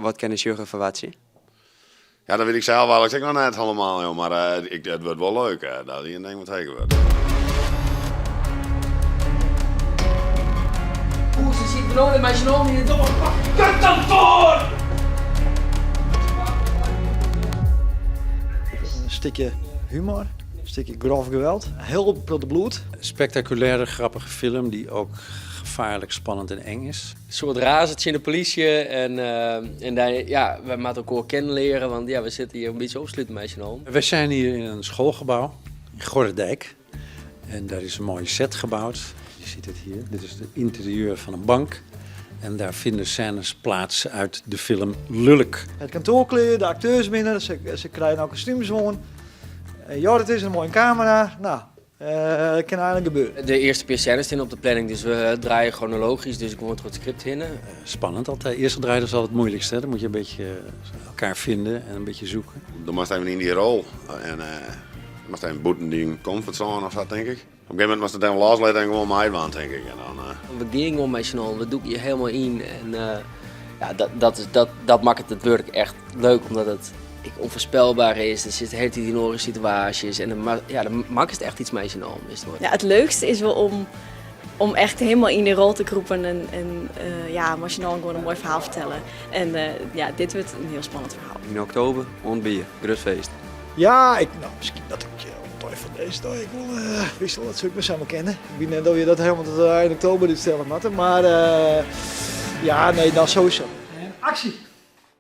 wat kunnen jullie verwachten? Ja, dat weet ik zelf wel. Ik zeg nog net helemaal, joh, maar het wordt wel leuk. Dat is een ding wat tegen wordt. Hoe ze ziet benauwd met je in het dorp. Kut dan voor! Een stukje humor, een stukje grof geweld, heel prille bloed. Spectaculaire, grappige film die ook gevaarlijk, spannend en eng is. Een soort razertje in de politie en daar, ja, we moeten elkaar kennen leren, want ja, we zitten hier een beetje opsluiten met je hond. We zijn hier in een schoolgebouw in Gorredijk en daar is een mooie set gebouwd. Je ziet het hier, dit is het interieur van een bank en daar vinden scènes plaats uit de film Lulk. Het kantoorkleed, de acteurs binnen, ze krijgen ook kostuums gewoon. Ja, het is een mooie camera. Nou, dat kan eigenlijk gebeuren. De eerste paar scènes staan op de planning, dus we draaien chronologisch, dus ik word het script in. Spannend altijd. Eerste draaien is altijd het moeilijkste. Hè? Dan moet je een beetje elkaar vinden en een beetje zoeken. Dan moest even in die rol. En moest even boeten die een comfortzone of zo, denk ik. Op een gegeven moment moest het even loslaten en gewoon mijn waan, denk ik. En dan, We gingen om met je hond, we doen je helemaal in en ja, dat maakt het werk echt leuk, omdat het onvoorspelbaar is. Er zitten hele tenore situaties en dan maakt het echt iets met je hond. Ja, het leukste is wel om echt helemaal in die rol te kroepen en ja, Machinaal gewoon een mooi verhaal vertellen. En ja, dit wordt een heel spannend verhaal. In oktober, onbier, grutfeest. Ja, misschien dat ik van deze dag ik wil wissel dat zou ik me samen kennen. Ik weet net dat je dat helemaal tot in oktober dit stellen, maar ja, nee, dan sowieso. En actie!